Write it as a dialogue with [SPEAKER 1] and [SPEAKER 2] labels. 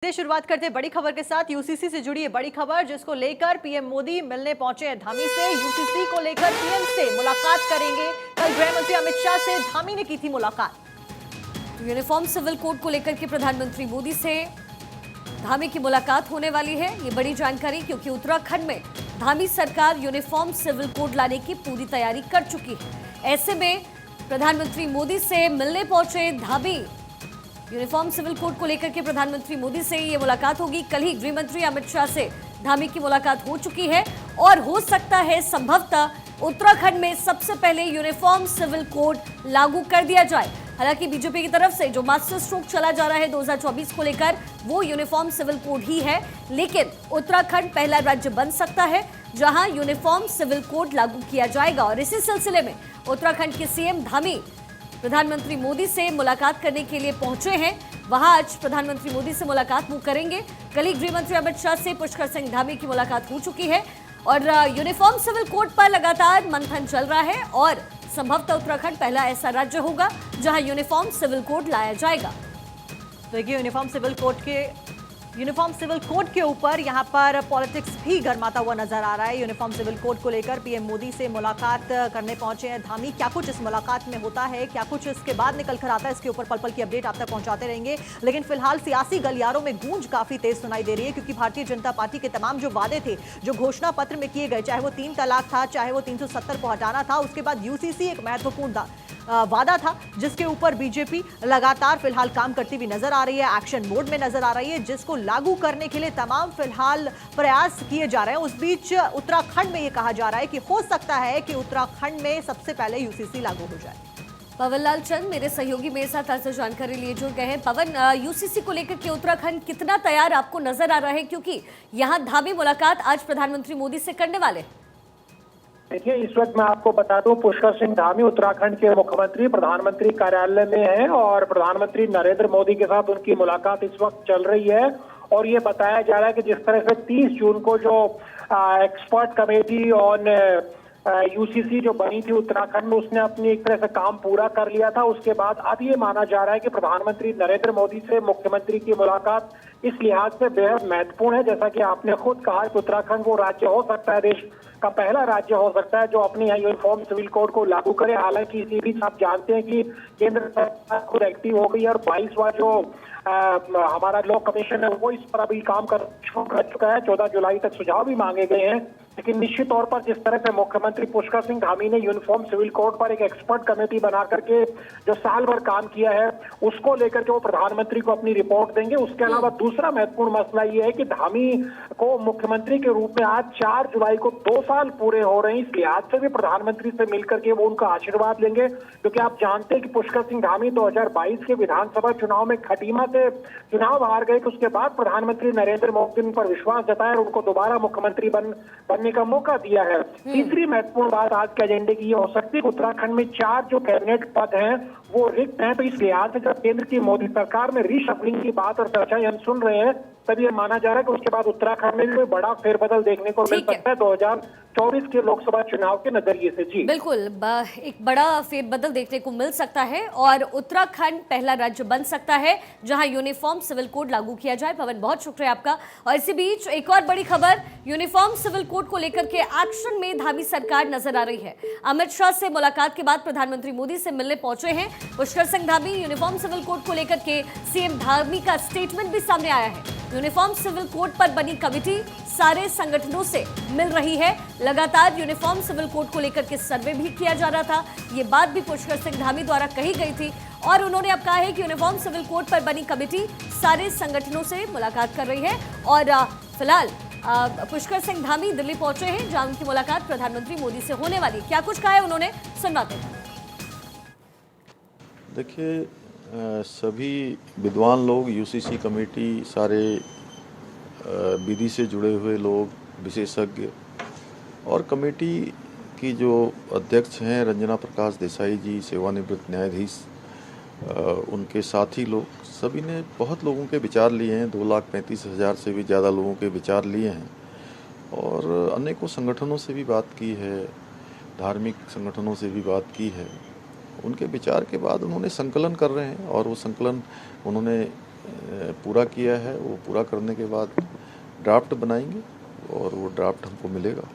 [SPEAKER 1] शुरुआत करते हैं बड़ी खबर के साथ। यूसीसी से जुड़ी है बड़ी खबर जिसको लेकर पीएम मोदी मिलने पहुंचे हैं धामी से। यूसीसी को लेकर पीएम से मुलाकात करेंगे। कल गृह मंत्री अमित शाह से धामी ने की थी मुलाकात।
[SPEAKER 2] यूनिफॉर्म सिविल कोड को लेकर के प्रधानमंत्री मोदी से धामी की मुलाकात होने वाली है। ये बड़ी जानकारी क्योंकि उत्तराखंड में धामी सरकार यूनिफॉर्म सिविल कोड लाने की पूरी तैयारी कर चुकी है। ऐसे में प्रधानमंत्री मोदी से मिलने पहुंचे धामी। यूनिफॉर्म सिविल कोड को लेकर के प्रधानमंत्री मोदी से ये मुलाकात होगी। कल ही गृह मंत्री अमित शाह से धामी की मुलाकात हो चुकी है और हो सकता है संभवतः उत्तराखंड में सबसे पहले यूनिफॉर्म सिविल कोड लागू कर दिया जाए। हालांकि बीजेपी की तरफ से जो मास्टर स्ट्रोक चला जा रहा है 2024 को लेकर वो यूनिफॉर्म सिविल कोड ही है, लेकिन उत्तराखंड पहला राज्य बन सकता है जहां यूनिफॉर्म सिविल कोड लागू किया जाएगा। और इसी सिलसिले में उत्तराखंड के सीएम धामी प्रधानमंत्री मोदी से मुलाकात करने के लिए पहुंचे हैं। वहां आज प्रधानमंत्री मोदी से मुलाकात वो करेंगे। कल ही गृह मंत्री अमित शाह से पुष्कर सिंह धामी की मुलाकात हो चुकी है और यूनिफॉर्म सिविल कोड पर लगातार मंथन चल रहा है और संभवतः उत्तराखंड पहला ऐसा राज्य होगा जहां यूनिफॉर्म सिविल कोड लाया जाएगा।
[SPEAKER 1] देखिए, यूनिफॉर्म सिविल कोड के ऊपर यहाँ पर पॉलिटिक्स भी गर्माता हुआ नजर आ रहा है। यूनिफॉर्म सिविल कोड को लेकर पीएम मोदी से मुलाकात करने पहुंचे हैं धामी। क्या कुछ इस मुलाकात में होता है, क्या कुछ इसके बाद निकल कर आता है, इसके ऊपर पल पल की अपडेट आप तक पहुंचाते रहेंगे। लेकिन फिलहाल सियासी गलियारों में गूंज काफी तेज सुनाई दे रही है क्योंकि भारतीय जनता पार्टी के तमाम जो वादे थे, जो घोषणा पत्र में किए गए, चाहे वो 3 तलाक था, चाहे वो 370 को हटाना था, उसके बाद यूसीसी एक महत्वपूर्ण वादा था जिसके ऊपर बीजेपी लगातार फिलहाल काम करती हुई नजर आ रही है, एक्शन मोड में नजर आ रही है, जिसको लागू करने के लिए तमाम फिलहाल प्रयास किए जा रहे हैं। उस बीच उत्तराखंड में यह कहा जा रहा है कि हो सकता है कि उत्तराखंड में सबसे पहले यूसीसी लागू हो जाए।
[SPEAKER 2] पवन लाल चंद मेरे सहयोगी मेरे साथ आज जानकारी लिए जुड़ गए हैं। पवन, यूसीसी को लेकर के उत्तराखंड कितना तैयार आपको नजर आ रहा है, क्योंकि यहाँ धामी मुलाकात आज प्रधानमंत्री मोदी से करने वाले?
[SPEAKER 3] देखिए, इस वक्त मैं आपको बता दूं, पुष्कर सिंह धामी उत्तराखंड के मुख्यमंत्री प्रधानमंत्री कार्यालय में हैं और प्रधानमंत्री नरेंद्र मोदी के साथ उनकी मुलाकात इस वक्त चल रही है। और ये बताया जा रहा है कि जिस तरह से 30 जून को जो एक्सपर्ट कमेटी ऑन यूसीसी जो बनी थी उत्तराखंड में, उसने अपनी एक तरह से काम पूरा कर लिया था। उसके बाद अब ये माना जा रहा है कि प्रधानमंत्री नरेंद्र मोदी से मुख्यमंत्री की मुलाकात इस लिहाज से बेहद महत्वपूर्ण है, जैसा कि आपने खुद कहा कि उत्तराखंड वो राज्य हो सकता है, देश का पहला राज्य हो सकता है जो अपने यहाँ यूनिफॉर्म सिविल कोड को लागू करे। हालांकि इसी बीच आप जानते हैं कि केंद्र सरकार खुद एक्टिव हो गई और 22वां जो हमारा लॉ कमीशन है वो इस पर अभी काम कर चुका है। 14 जुलाई तक सुझाव भी मांगे गए हैं। लेकिन निश्चित तौर पर जिस तरह से मुख्यमंत्री पुष्कर सिंह धामी ने यूनिफॉर्म सिविल कोड पर एक एक्सपर्ट कमेटी बना करके जो साल भर काम किया है, उसको लेकर के वो प्रधानमंत्री को अपनी रिपोर्ट देंगे। उसके अलावा दूसरा महत्वपूर्ण मसला ये है कि धामी को मुख्यमंत्री के रूप में आज 4 जुलाई को 2 साल पूरे हो रहे हैं। इस लिहाज से भी प्रधानमंत्री से मिलकर के वो उनका आशीर्वाद लेंगे, क्योंकि आप जानते हैं कि पुष्कर सिंह धामी 2022 के विधानसभा चुनाव में खटीमा से चुनाव हार गए। उसके बाद प्रधानमंत्री नरेंद्र मोदी उन पर विश्वास जताया और उनको दोबारा मुख्यमंत्री बनने का मौका दिया है। तीसरी महत्वपूर्ण बात आज के एजेंडे की ये हो सकती है कि उत्तराखंड में 4 जो कैबिनेट पद हैं वो रिक्त हैं। तो इस लिहाज से जब केंद्र की मोदी सरकार में रीशफलिंग की बात और चर्चाएं हम सुन रहे हैं, तब ये माना जा रहा है कि उसके बाद उत्तराखंड में भी कोई बड़ा फेरबदल देखने को मिल सकता है 2024 के लोकसभा चुनाव के नजरिए से। जी
[SPEAKER 2] बिल्कुल, एक बड़ा फेरबदल देखने को मिल सकता है और उत्तराखंड पहला राज्य बन सकता है जहां यूनिफॉर्म सिविल कोड लागू किया जाए। पवन, बहुत शुक्रिया आपका। और इसी बीच एक और बड़ी खबर, यूनिफॉर्म सिविल कोड को लेकर के एक्शन में धामी सरकार नजर आ रही है। अमित शाह से मुलाकात के बाद प्रधानमंत्री मोदी से मिलने पहुंचे हैं Pushkar Singh Dhami. Uniform civil code को लेकर के सीएम धामी का स्टेटमेंट भी सामने आया है। यूनिफॉर्म सिविल कोड पर बनी कमेटी सारे संगठनों से मिल रही है। लगातार यूनिफॉर्म सिविल कोड को लेकर के सर्वे भी किया जा रहा था। ये बात भी पुष्कर सिंह धामी द्वारा कही गई थी और उन्होंने अब कहा है कि यूनिफॉर्म सिविल कोड पर बनी कमेटी सारे संगठनों से मुलाकात कर रही है। और फिलहाल पुष्कर सिंह धामी दिल्ली पहुंचे हैं जहां उनकी मुलाकात प्रधानमंत्री मोदी से होने वाली। क्या कुछ कहा है उन्होंने, सुनवाते हैं।
[SPEAKER 4] देखिए, सभी विद्वान लोग, यूसीसी कमेटी, सारे विधि से जुड़े हुए लोग, विशेषज्ञ और कमेटी की जो अध्यक्ष हैं रंजना प्रकाश देसाई जी, सेवानिवृत्त न्यायाधीश, उनके साथी लोग, सभी ने बहुत लोगों के विचार लिए हैं। 2,35,000 से भी ज़्यादा लोगों के विचार लिए हैं और अनेकों संगठनों से भी बात की है, धार्मिक संगठनों से भी बात की है। उनके विचार के बाद उन्होंने संकलन कर रहे हैं और वो संकलन उन्होंने पूरा किया है वो पूरा करने के बाद ड्राफ्ट बनाएंगे और वो ड्राफ्ट हमको मिलेगा।